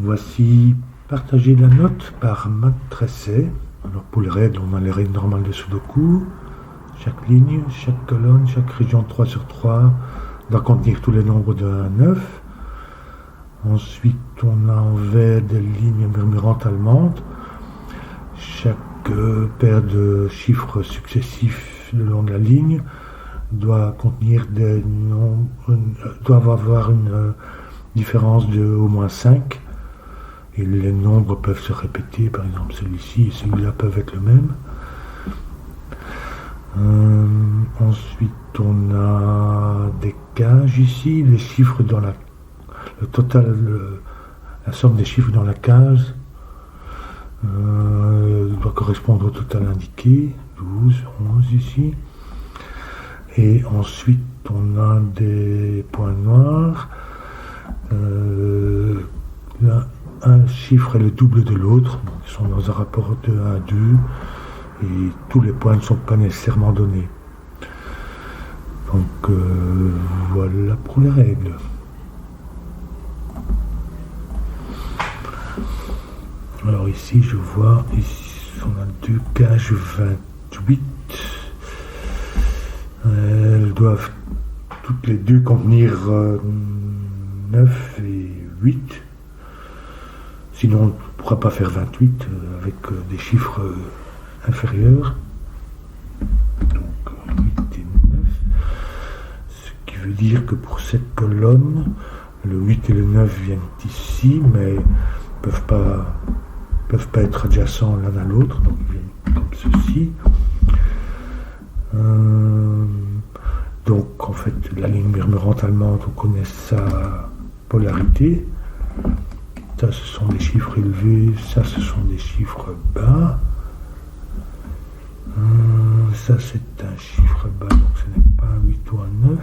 Voici partager la note par Matt Tressay. Alors pour les règles, on a les règles normales de Sudoku. Chaque ligne, chaque colonne, chaque région 3 sur 3 doit contenir tous les nombres de 1 à 9. Ensuite, on a en vert des lignes murmurantes allemandes. Chaque paire de chiffres successifs le long de la ligne doit contenir des nombres, doivent avoir une différence de au moins 5. Et les nombres peuvent se répéter, par exemple celui-ci et celui-là peuvent être le même. Ensuite, on a des cages ici, les chiffres dans le total, la somme des chiffres dans la case doit correspondre au total indiqué, 12, 11 ici. Et ensuite, on a des points noirs. Là, un chiffre est le double de l'autre, ils sont dans un rapport de 1 à 2, et tous les points ne sont pas nécessairement donnés. Donc voilà pour les règles. Alors ici je vois, ici on a 2 cages 28. Elles doivent toutes les deux contenir 9 et 8. Sinon on ne pourra pas faire 28 avec des chiffres inférieurs. Donc 8 et 9. Ce qui veut dire que pour cette colonne, le 8 et le 9 viennent ici, mais peuvent pas être adjacents l'un à l'autre, donc ils viennent comme ceci. Donc en fait la ligne murmurante allemande, on connaît sa polarité. Ça ce sont des chiffres élevés, ça ce sont des chiffres bas. Ça c'est un chiffre bas, donc ce n'est pas un 8 ou un 9.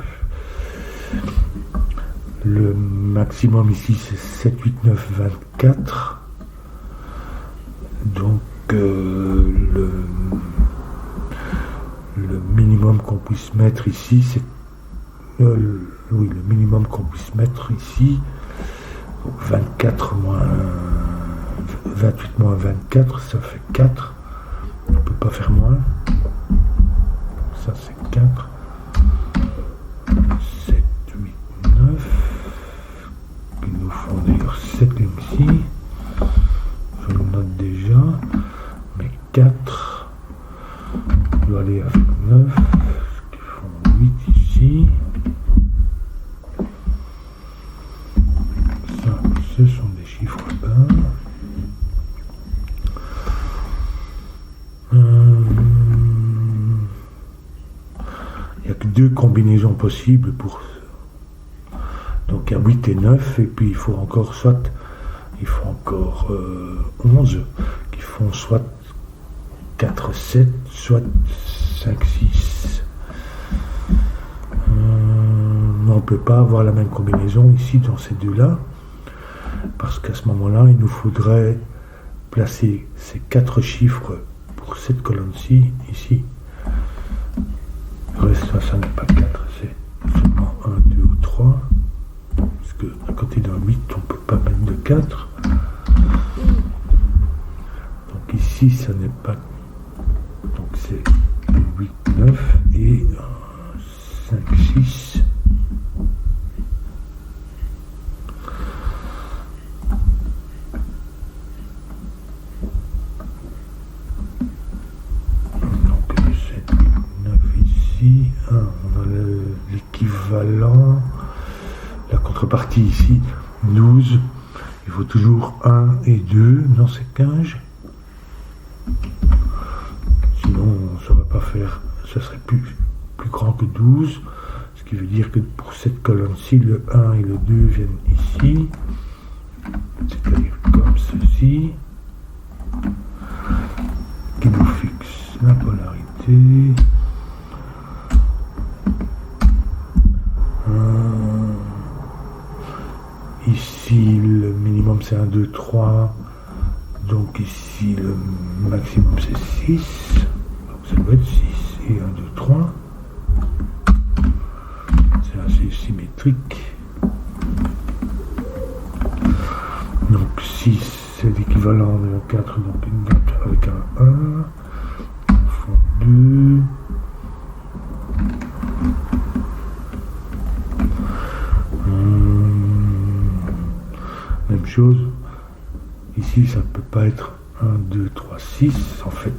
Le maximum ici c'est 7, 8, 9, 24. Donc le minimum qu'on puisse mettre ici, c'est le minimum qu'on puisse mettre ici, 24 moins 28 moins 24, ça fait 4. On ne peut pas faire moins. Ça c'est 4. 7, 8, 9. Ils nous font d'ailleurs 7 lignes ici. Je le note déjà. Mais 4 doit aller avec 9. Ce qui font 8 ici. Ça, ce sont des chiffres bas. Il n'y a que 2 combinaisons possibles pour. Donc il y a 8 et 9, et puis il faut encore 11 qui font soit 4, 7, soit 5, 6. On ne peut pas avoir la même combinaison ici dans ces deux-là, parce qu'à ce moment-là, il nous faudrait placer ces 4 chiffres pour cette colonne-ci, ici. Le reste, ça n'est pas 4, c'est seulement 1, 2 ou 3. Parce qu'à côté d'un 8, on ne peut pas mettre de 4. Donc ici, ça n'est pas. Donc c'est 8, 9 et 5, 6. Donc 7, 8, 9 ici. On a l'équivalent. La contrepartie ici, 12. Il faut toujours 1 et 2 dans ces cages. Sinon, on ne saurait pas faire. Ça serait plus grand que 12. Ce qui veut dire que pour cette colonne-ci, le 1 et le 2 viennent ici. C'est-à-dire comme ceci. Qui nous fixe la polarité. Ici, le minimum c'est 1, 2, 3. Donc ici, le maximum c'est 6. Donc ça doit être 6 et 1, 2, 3. C'est assez symétrique. Donc 6, c'est l'équivalent de 4, donc une note avec un 1. Fond 2. Même chose. Ici, ça ne peut pas être 1, 2, 3, 6. En fait,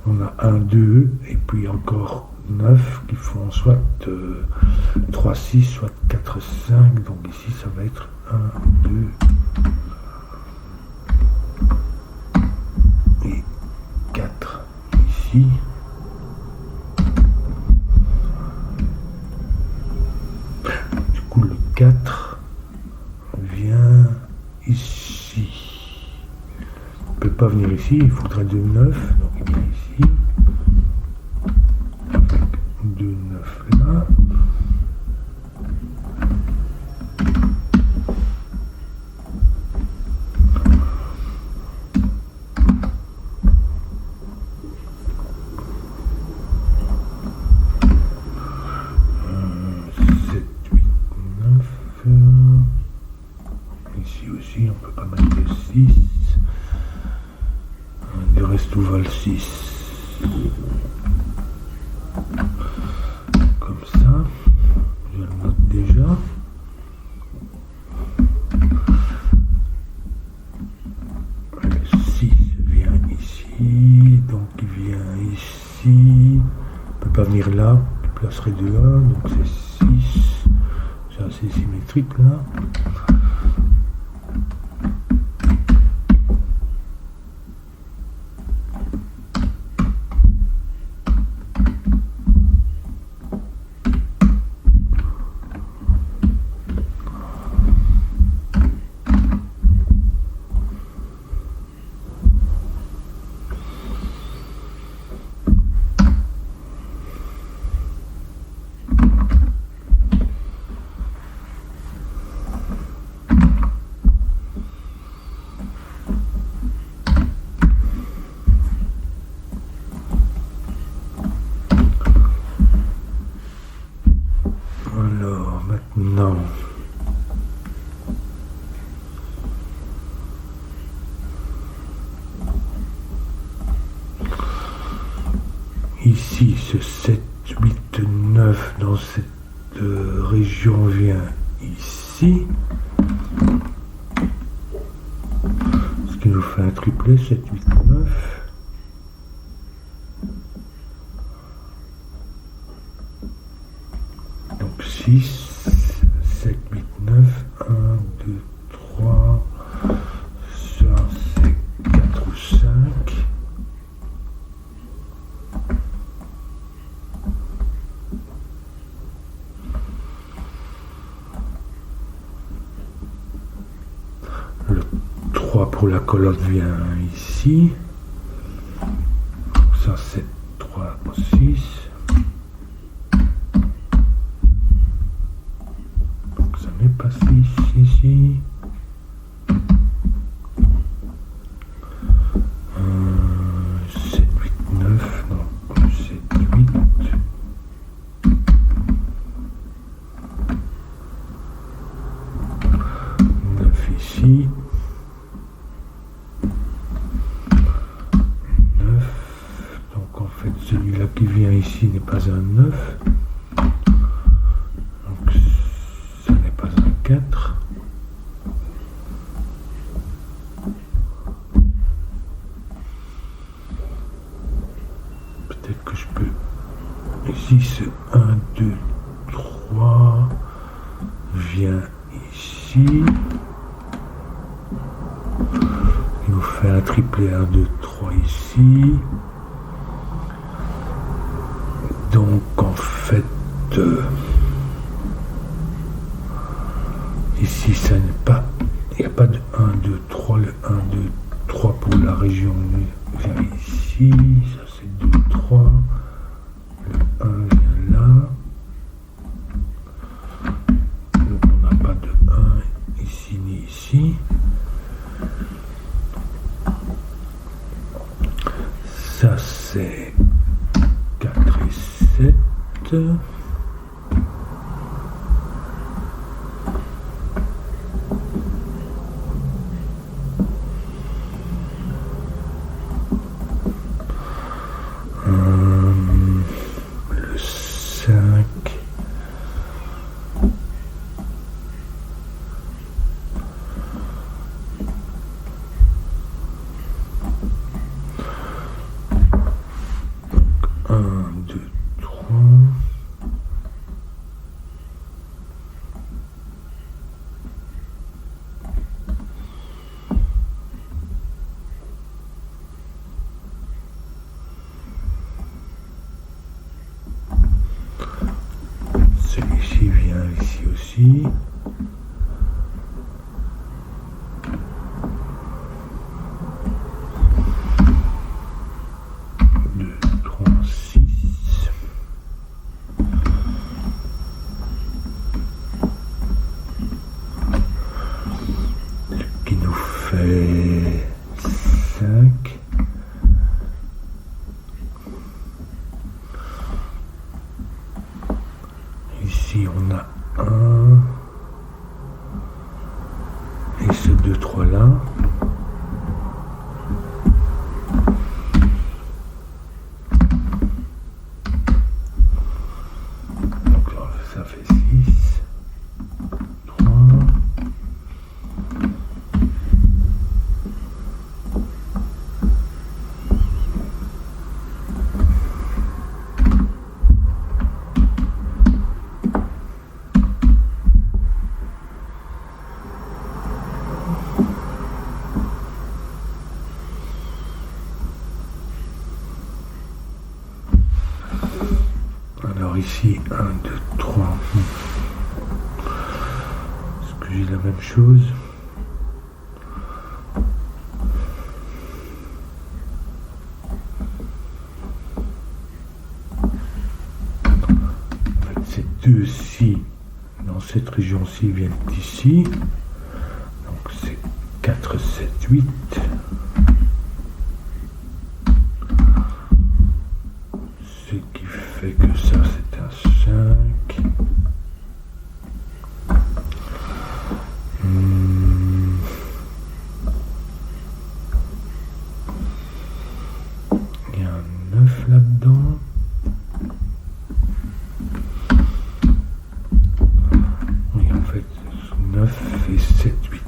on a 1, 2, et puis encore 9 qui font soit 3, 6, soit 4, 5. Donc ici, ça va être 1, 2 et 4 ici. Du coup, le 4 vient ici. Il ne peut pas venir ici, il faudrait 2, 9. Donc il vient ici. Avec 2, 9 là. Ici, on peut pas mettre le 6. Il reste où va le 6. Comme ça. Je le note déjà. Le 6 vient ici. Donc il vient ici. Il ne peut pas venir là. Je placerai de 1. Donc c'est 6. C'est assez symétrique là. Alors maintenant, ici ce 7, 8, 9 dans cette région vient ici, ce qui nous fait un triplet, 7, 8, 9. Donc 6, 7, 8, 9, 1, 2, 3, ça c'est 4 ou 5. Le 3 pour la colonne vient ici. Ça c'est 3, 6. Pas 6 ici. 7, 8, 9. Non, 7, 8. 9 ici. 9. Donc en fait, celui-là qui vient ici n'est pas un 9. 4. Peut-être que je peux. Ici c'est 1, 2, 3. Vient ici. Il nous fait un triplet 1, 2, 3 ici. Donc en fait. Ici, ça n'est pas, il n'y a pas de 1, 2, 3, le 1, 2, 3 pour la région vient ici, ça c'est 2, 3, le 1 vient là, donc on n'a pas de 1 ici ni ici, ça c'est 4 et 7, ici. 2, 3, 6. Ce qui nous fait 5. Ici on a 1 et ce 2, 3 là. Donc ça fait 6, 3. Alors ici, 1, 2, 3. Est-ce que j'ai la même chose? En fait, ces deux-ci, dans cette région-ci, viennent d'ici. Donc c'est 4, 7, 8. Ce qui fait que ça c'est un 5. Il y a un 9 là-dedans. Oui, en fait, 9 et 7, 8.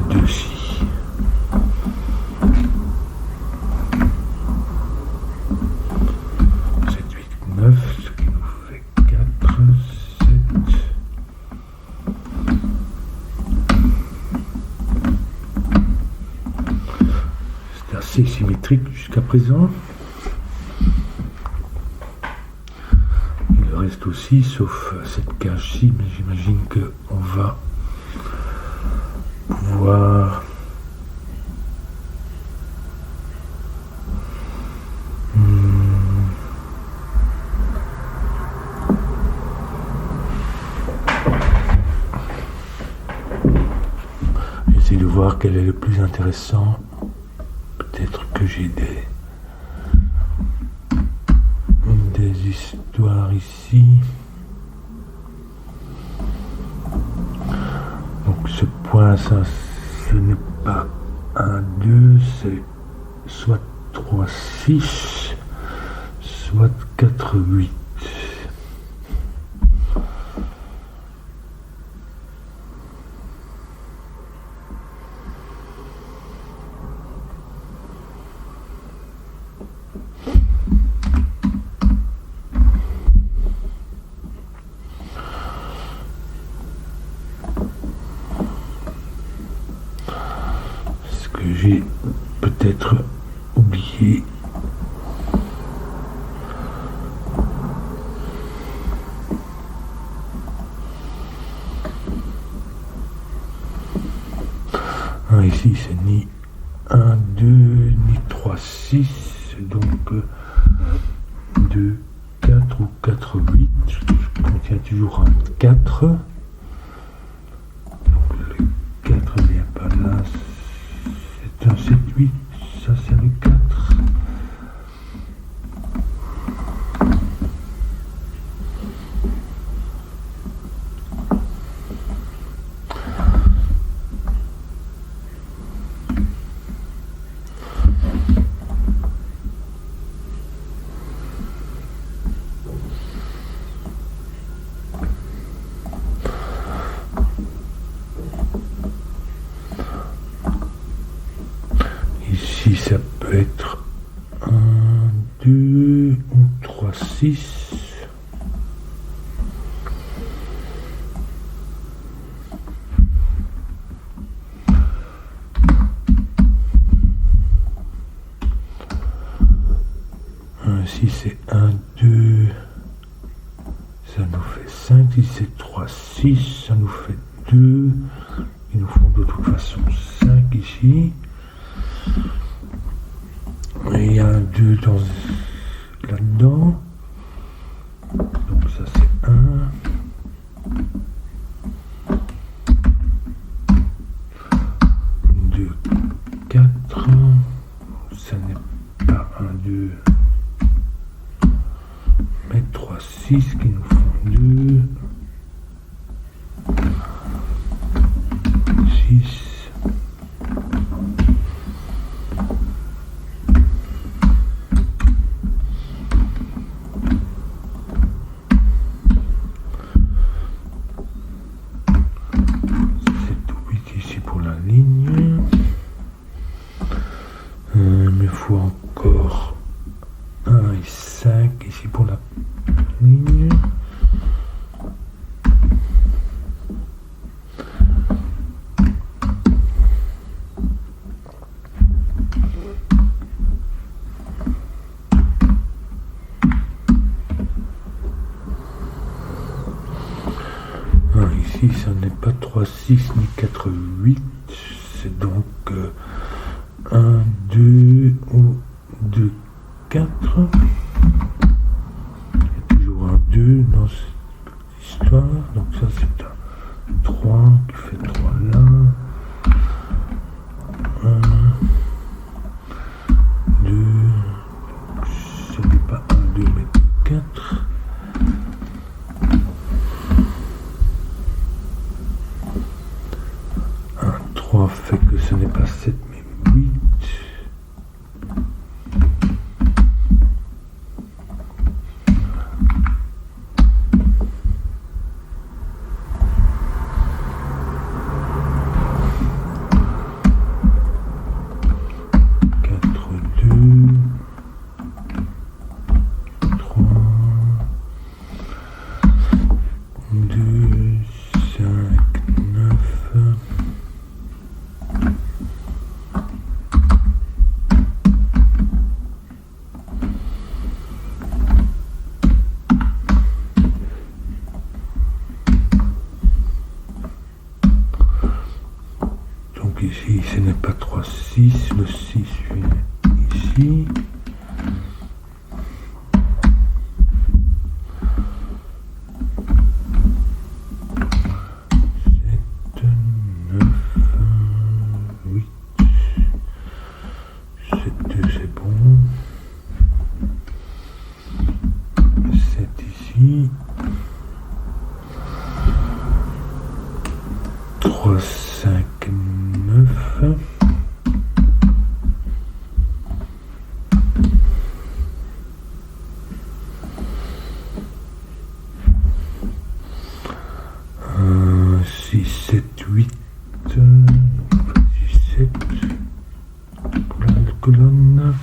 Deux-ci. 7, 8, 9, ce qui nous fait 4, 7. C'est assez symétrique jusqu'à présent. Il reste aussi, sauf cette cage-ci, mais j'imagine qu'on va pouvoir essayer de voir quel est le plus intéressant. Peut-être que j'ai des histoires ici. Donc ce point, ça, ce n'est pas 1, 2, c'est soit 3, 6, soit 4, 8. Ce que j'ai peut-être oublié. Ici, c'est ni 1, 2, ni 3, 6. Donc 2, 4 ou 4, 8. Je contiens toujours un 4. Donc le 4 vient pas là. C'est un 7, 8. Ça, c'est le 4. Ici, ça peut être 1, 2 ou 3, 6. Si c'est 1, 2, ça nous fait 5. Si c'est 3, 6, ça nous fait 2. Il nous faut de toute façon 5 ici. Et il y a un 2 là-dedans. Donc ça c'est 1. 2, 4. Ça n'est pas 1, 2. Mais 3, 6 qui nous font 2. 6. Faut encore 1 et 5 ici pour la ligne. Ici, ça n'est pas 3, 6 ni 4, 8. C'est donc 1, 2 ou 2, 4. Il y a toujours un 2 dans cette histoire. Donc ça c'est un 3 qui fait 3 là. 1, 2. Ce n'est pas 1, 2 mais 4. Un 3 fait que ce n'est pas 7 mais 8. 6, le 6 vient ici. Colonne.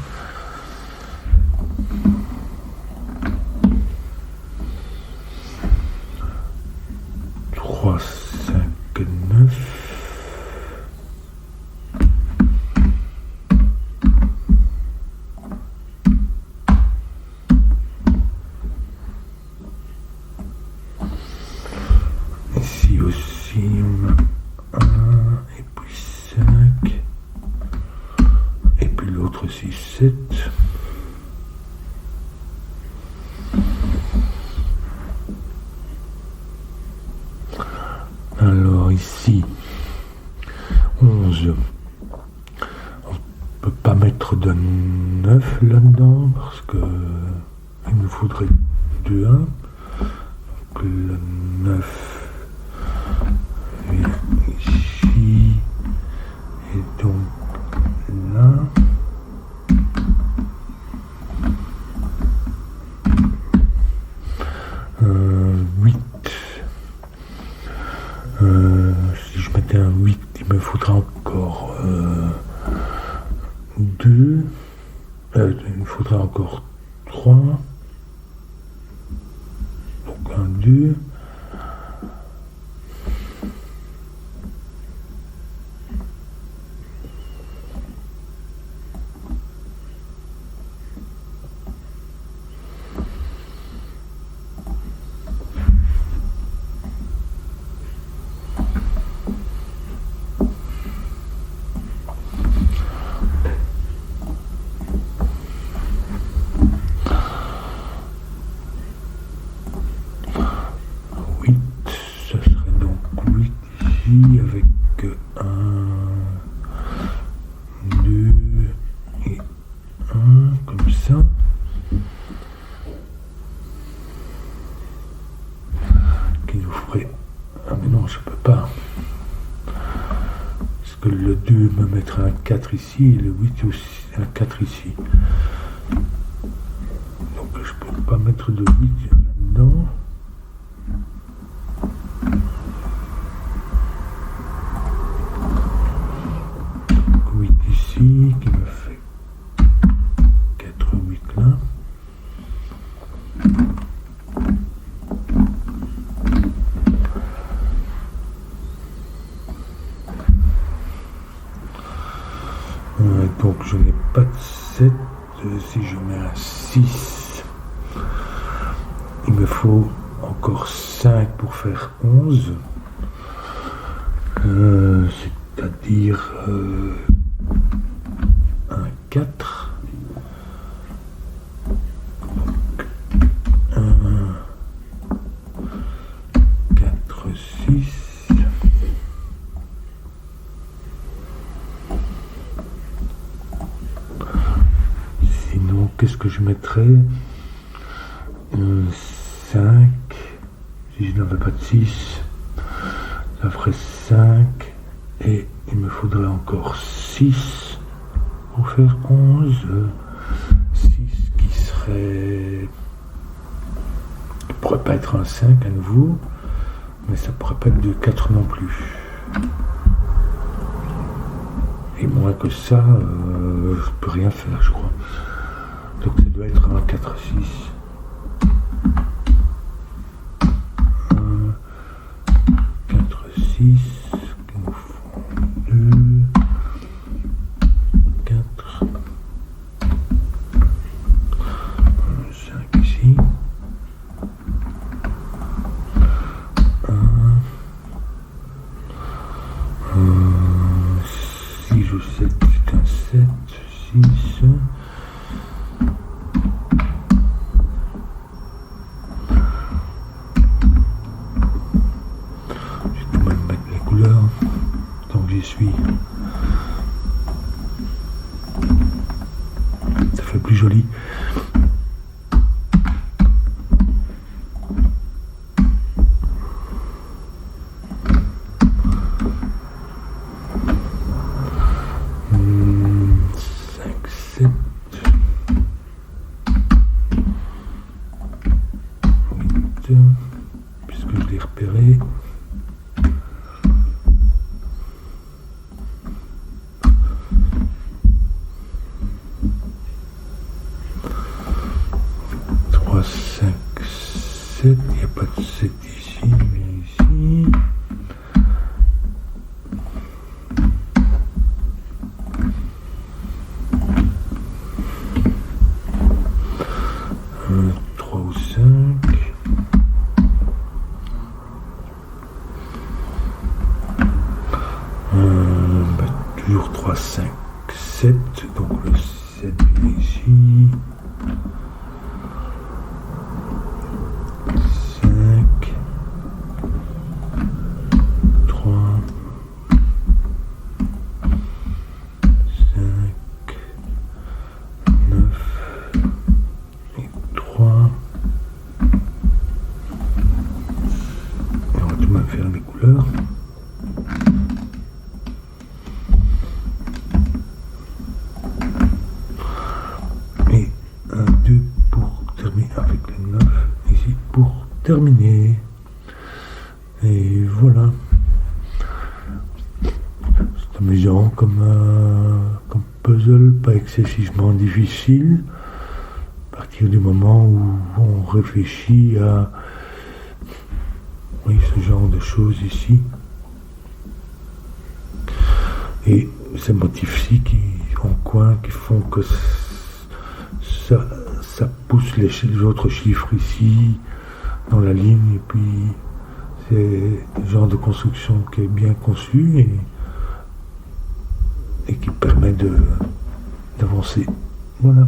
3, 5, 9. Ici aussi, on a 1 et puis 5. Et puis l'autre 6, 7. Alors ici, 11. On ne peut pas mettre de 9 là-dedans parce que il nous faudrait 2, 1. Donc le 9 vient ici et donc là. Si je mettais un 8, il me faudra encore 2. Il me faudra encore 3. Donc un 2. voulu me mettre un 4 ici et le 8 aussi, un 4 ici. Donc je peux pas mettre de 8 là-dedans. Donc 8 ici qui me fait 4, 8 là. Donc je n'ai pas de 7. Si je mets un 6, il me faut encore 5 pour faire 11. C'est-à-dire un 4. Donc 1, 4, 6. Qu'est-ce que je mettrais 5. Si je n'avais pas de 6, ça ferait 5. Et il me faudrait encore 6 pour faire 11. 6 qui serait... Ça pourrait pas être un 5 à nouveau, mais ça pourrait pas être de 4 non plus. Et moins que ça, je peux rien faire, je crois. Donc ça doit être un 4, 6. 1, 4, 6, qui nous font 2, 4, 5 ici. 1, 6 ou 7, c'est un 7, 6. Donc j'y suis. Ça fait plus joli. Puisque je l'ai repéré. Il n'y a pas de 7 ici, mais ici. Un, 3 ou 5. Toujours 3, 5, 7. Donc le 7 vient ici. 3. Et on va tout de même faire les couleurs. Et un 2 pour terminer avec le 9 ici pour terminer. Et voilà. C'est amusant comme puzzle, pas excessivement difficile. À partir du moment où on réfléchit à ce genre de choses ici. Et ces motifs-ci qui en coin qui font que ça pousse les autres chiffres ici dans la ligne, et puis c'est le genre de construction qui est bien conçu et qui permet d'avancer. Voilà.